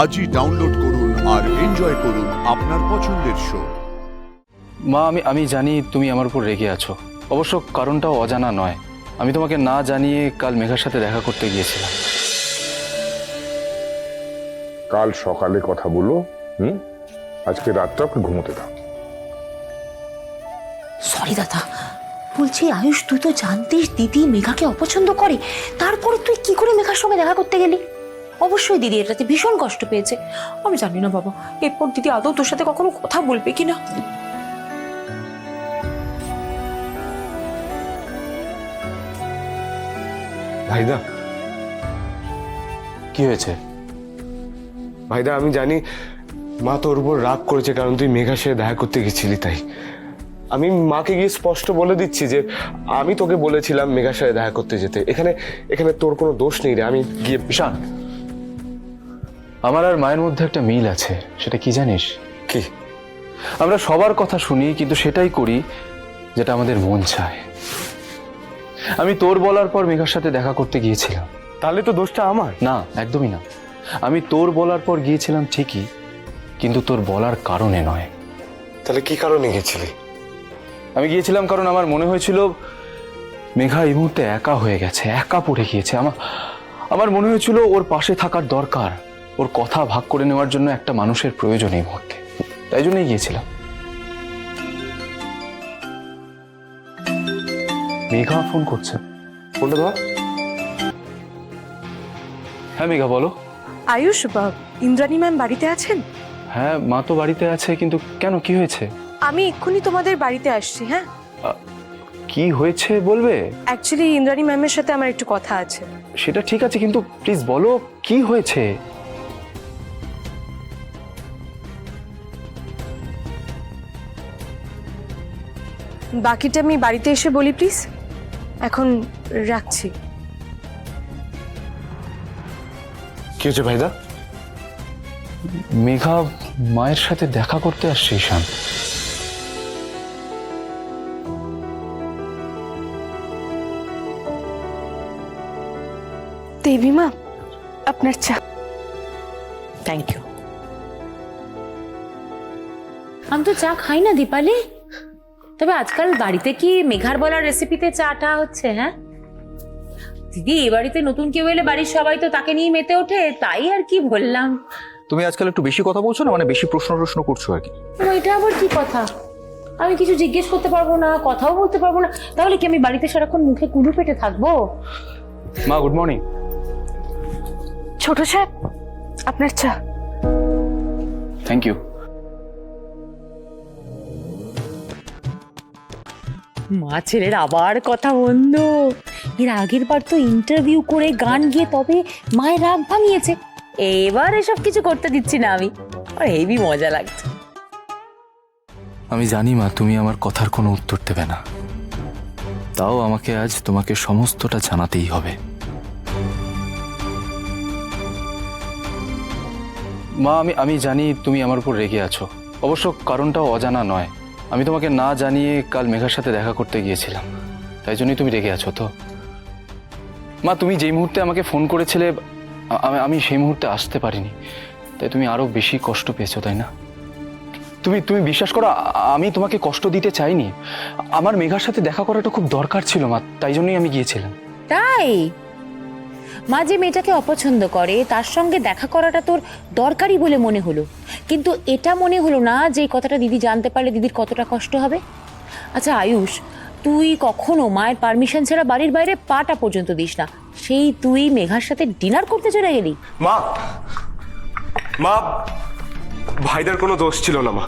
আজই ডাউনলোড করুন আর এনজয় করুন আপনার পছন্দের শো। মা, আমি জানি তুমি আমার উপর রেগে আছো। অবশ্য কারণটাও অজানা নয়। আমি তোমাকে না জানিয়ে কাল মেঘার সাথে দেখা করতে গিয়েছিলাম। কাল সকালে কথা বলো। আজকে রাতটা ওকে ঘুমোতে দাও। সরি দাদা, বলছি আয়ুষ, তুই তো জানতিস দিদি মেঘাকে অপছন্দ করে, তারপরে তুই কি করে মেঘার সঙ্গে দেখা করতে গেলি? অবশ্যই দিদি এটাতে ভীষণ কষ্ট পেয়েছে। আমি জানি না বাবা, এরপর দিদি আদৌ তোর সাথে কখনো কথা বলবে কিনা। ভাইদা, কি হয়েছে? ভাইদা আমি জানি মা তোর উপর রাগ করেছে কারণ তুই মেঘার সাথে দেখা করতে গেছিলি। তাই আমি মাকে গিয়ে স্পষ্ট বলে দিচ্ছি যে আমি তোকে বলেছিলাম মেঘার সাথে দেখা করতে যেতে। এখানে এখানে তোর কোনো দোষ নেই রে। আমি গিয়ে ঈশান, আমার আর মায়ের মধ্যে একটা মিল আছে। সেটা কি জানিস? কি? আমরা সবার কথা শুনি, কিন্তু সেটাই করি যেটা আমাদের মন চায়। আমি তোর বলার পর মেঘার সাথে দেখা করতে গিয়েছিলাম। তাহলে তো দোষটা আমার। না, একদমই না। আমি তোর বলার পর গিয়েছিলাম ঠিকই, কিন্তু তোর বলার কারণে নয়। তাহলে কি কারণে গেছিলি? আমি গিয়েছিলাম কারণ আমার মনে হয়েছিল মেঘা এই মুহূর্তে একা হয়ে গেছে, একা পড়ে গিয়েছে। আমার মনে হয়েছিল ওর পাশে থাকার দরকার, ওর কথা ভাগ করে নেওয়ার জন্য একটা মানুষের প্রয়োজন এই মুহূর্তে। তাই জন্যই গিয়েছিলাম। মেঘা ফোন করছে। ফোনটা ধর। হ্যাঁ মেঘা, বলো। আয়ুষ, ইন্দ্রাণী ম্যাম বাড়িতে আছেন? হ্যাঁ, মা তো বাড়িতে আছে, কিন্তু কেন, কি হয়েছে? আমি এক্ষুনি তোমাদের বাড়িতে আসছি। হ্যাঁ, কি হয়েছে বলবে? অ্যাকচুয়ালি ইন্দ্রাণী ম্যামের সাথে আমার একটু কথা আছে। সেটা ঠিক আছে, কিন্তু প্লিজ বলো কি হয়েছে। বাকিটা আমি বাড়িতে এসে বলি প্লিজ। এখন রাখছি। কি হয়েছে ভাইদা? মেঘা মায়ের সাথে দেখা করতে আসছে ঈশান। দেবী মা, আপনার চা। Thank you. আমি তো চা খাই না দীপালি, তবে আজকাল বাড়িতে কি মেঘার বলার রেসিপিতে চাটা হচ্ছে? হ্যাঁ দিদি, এ বাড়িতে নতুন কেউ এলে বাড়ির সবাই তো তাকে নিয়ে মেতে ওঠে, তাই আর কি বললাম। তুমি আজকাল একটু বেশি কথা বলছো না, মানে বেশি প্রশ্ন করছো আর কি। এটা আবার কি কথা? আমি কিছু জিজ্ঞেস করতে পারবো না, কথাও বলতে পারবো না, তাহলে কি আমি বাড়িতে সারাক্ষণ মুখে কুলু পেটে থাকবো? মা, গুড মর্নিং। ছোট সাহেব, আপনার চা। Thank you. মা ছেলের আবার কথা বন্ধ। এর আগের বার তো ইন্টারভিউ করে গান গিয়ে তবে মায়ের রাগ ভাঙিয়েছে। এবার এসব কিছু করতে দিচ্ছি না আমি, আর হেভি মজা লাগছে। আমি জানি মা, তুমি আমার কথার কোনো উত্তর দেবে না, তাও আমাকে আজ তোমাকে সমস্তটা জানাতেই হবে। মা, আমি জানি তুমি আমার উপর রেগে আছো। অবশ্য কারণটাও অজানা নয়। আমি তোমাকে না জানিয়ে কাল মেঘার সাথে দেখা করতে গিয়েছিলাম, তাই জন্যই তুমি রেগে আছো তো। মা, তুমি যেই মুহূর্তে আমাকে ফোন করেছিলে আমি সেই মুহূর্তে আসতে পারিনি, তাই তুমি আরো বেশি কষ্ট পেয়েছো, তাই না? তুমি বিশ্বাস করো, আমি তোমাকে কষ্ট দিতে চাইনি। আমার মেঘার সাথে দেখা করাটা খুব দরকার ছিল মা, তাই জন্যই আমি গিয়েছিলাম। তাই মা যে মেয়েটাকে অপছন্দ করে তার সঙ্গে দেখা করাটা তোর দরকারি বলে মনে হলো, কিন্তু এটা মনে হলো না যে এই কথাটা দিদি জানতে পারলে দিদির কতটা কষ্ট হবে। আচ্ছা আয়ুষ, তুই কখনো মায়ের পারমিশন ছাড়া বাড়ির বাইরে পাটা পর্যন্ত দিস না, সেই তুই মেঘার সাথে ডিনার করতে চলে গেলি। মা, মা, ভাইদার কোনো দোষ ছিল না মা।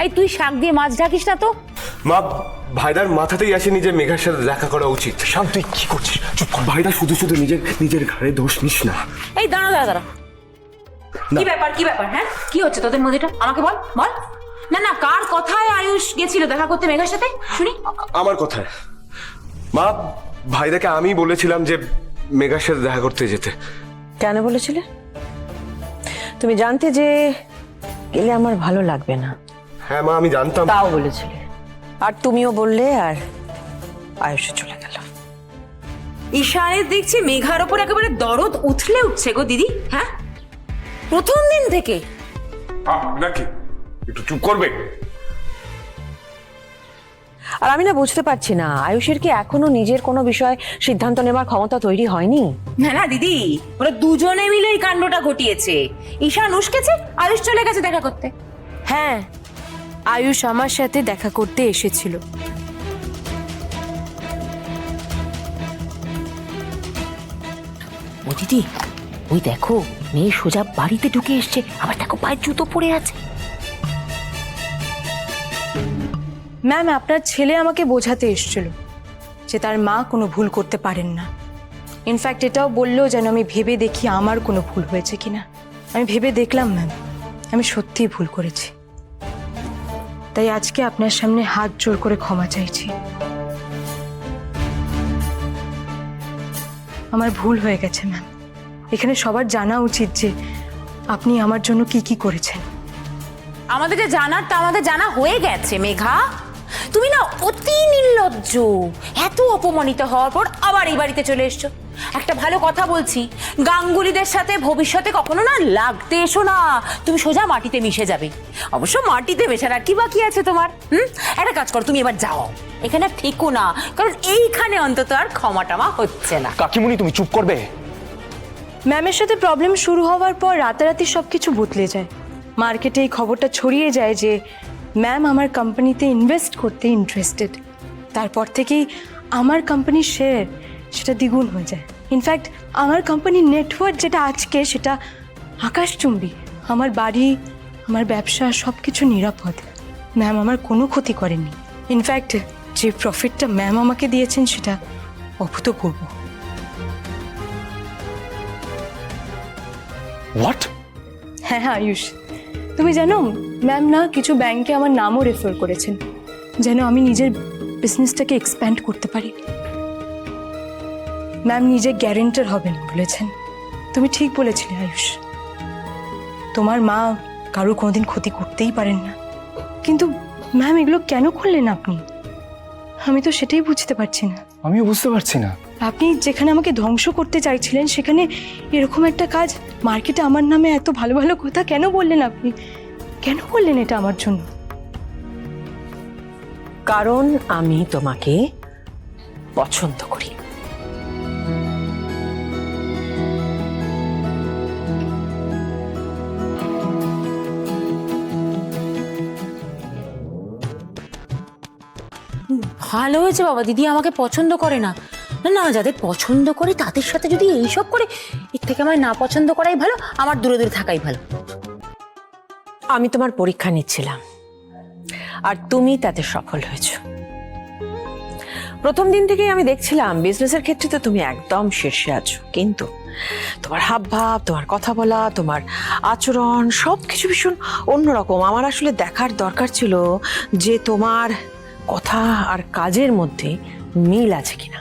এই তুই শাক দিয়ে মাছ ঢাকিস না তো। মা, ভাইদার মাথাতেই আসেনি যে মেঘার সাথে দেখা করা উচিত। শাম, তুই কি করছিস? চুপ কর। ভাইদা শুধু শুধু নিজের ঘাড়ে দোষ নিস না। এই দাঁড়া দাঁড়া দাঁড়া, কি ব্যাপার কি ব্যাপার? হ্যাঁ, কি হচ্ছে তোদের মধ্যে? এটা আমাকে বল বল। না না, কার কথায় আয়ুষ গেছিল দেখা করতে মেঘার সাথে শুনি? আমার কথায়। মা, ভাইদাকে আমি বলেছিলাম যে মেঘার সাথে দেখা করতে যেতে। কেন বলেছিলে? তুমি জানতে যে গেলে আমার ভালো লাগবে না। হ্যাঁ মা, আমি জানতাম। তাও বলেছিলে, আর তুমিও বললে, আর আয়ুষে চলে গেল। ঈশানের দেখছি মেঘার ওপর একেবারে দরদ উঠলে উঠছে গো দিদি। হ্যাঁ, প্রথম দিন থেকে। নাকি একটু চুপ করবে? আর আমি না বুঝতে পারছি না, আয়ুষের কি এখনো নিজের কোনো বিষয় সিদ্ধান্ত নেবার ক্ষমতা তৈরি হয়নি? না না দিদি, ওরা দুজনে মিলে এই কাণ্ডটা ঘটিয়েছে। ঈশান উস্কেছে, আয়ুষ চলে গেছে দেখা করতে। হ্যাঁ, আয়ুষ আমার সাথে দেখা করতে এসেছিল। ও দিদি, ওই দেখো মেয়ে সোজা বাড়িতে ঢুকে এসছে, আবার দেখো পায়ের জুতো পরে আছে। ম্যাম, আপনার ছেলে আমাকে বোঝাতে এসেছিল যে তার মা কোনো ভুল করতে পারেন না। ইনফ্যাক্ট এটাও বললো যেন আমি ভেবে দেখি আমার কোনো ভুল হয়েছে কিনা। আমি ভেবে দেখলাম ম্যাম, আমি সত্যিই ভুল করেছি। তাই আজকে আপনার সামনে হাত জোর করে ক্ষমা চাইছি। আমার ভুল হয়ে গেছে ম্যাম। এখানে সবার জানা উচিত যে আপনি আমার জন্য কি কি করেছেন। আমাদের যে জানার তা আমাদের জানা হয়ে গেছে মেঘা। তুমি না অতি নির্লজ্জ। এত অপমানিত হওয়ার পর আবার এই বাড়িতে চলে এসছো। একটা ভালো কথা বলছি, গাঙ্গুলিদের সাথে ভবিষ্যতে কখনো না লাগতে এসো না। তুমি সোজা মাটিতে মিশে যাবে। অবশ্য মাটিতে মেশার আর কি বাকি আছে তোমার? একটা কাজ করো, তুমি এবার যাও, এখানে আর থেকো না, কারণ এইখানে অন্তত আর ক্ষমা টমা হচ্ছে না। কাকিমুনি তুমি চুপ করবে? ম্যামের সাথে প্রবলেম শুরু হওয়ার পর রাতারাতি সব কিছু বদলে যায়। মার্কেটে এই খবরটা ছড়িয়ে যায় যে ম্যাম আমার কোম্পানিতে ইনভেস্ট করতে ইন্টারেস্টেড। তারপর থেকেই আমার কোম্পানির শেয়ার সেটা দ্বিগুণ হয়ে যায়। ইনফ্যাক্ট আমার কোম্পানির নেটওয়ার্ক যেটা আজকে, সেটা আকাশচুম্বী। আমার বাড়ি, আমার ব্যবসা সব কিছু নিরাপদ। ম্যাম আমার কোনো ক্ষতি করেনি। ইনফ্যাক্ট যে প্রফিটটা ম্যাম আমাকে দিয়েছেন সেটা অভূতপূর্ব। হোয়াট? হ্যাঁ হ্যাঁ আয়ুষ, তুমি জানো ম্যাম না কিছু ব্যাংকে আমার নামও রেফার করেছেন যেন আমি নিজের বিজনেসটাকে এক্সপ্যান্ড করতে পারি। ম্যাম নিজে গ্যারেন্টার হবেন বলেছেন। তুমি ঠিক বলেছিলে আয়ুষ, তোমার মা কারো কোনোদিন ক্ষতি করতেই পারেন না। কিন্তু ম্যাম এগুলো কেন করলেন আপনি? আমি তো সেটাই বুঝতে পারছি না। আমিও বুঝতে পারছি না। আপনি যেখানে আমাকে ধ্বংস করতে চাইছিলেন সেখানে এরকম একটা কাজ, মার্কেটে আমার নামে এত ভালো ভালো কথা কেন বললেন আপনি? কেন করলেন এটা আমার জন্য? কারণ আমি তোমাকে পছন্দ করি। ভালো হয়েছে বাবা, দিদি আমাকে পছন্দ করে না। না না, যাদের পছন্দ করে তাদের সাথে যদি এইসব করে, এর থেকে আমার না পছন্দ করাই ভালো, আমার দূরে দূরে থাকাই ভালো। আমি তোমার পরীক্ষা নিচ্ছিলাম আর তুমি তাতে সফল হয়েছো। প্রথম দিন থেকেই আমি দেখছিলাম বিজনেসের ক্ষেত্রে তো তুমি একদম শীর্ষে আছো, কিন্তু তোমার হাবভাব, তোমার কথা বলা, তোমার আচরণ সবকিছু ভীষণ অন্যরকম। আমার আসলে দেখার দরকার ছিল যে তোমার কথা আর কাজের মধ্যে মিল আছে কিনা।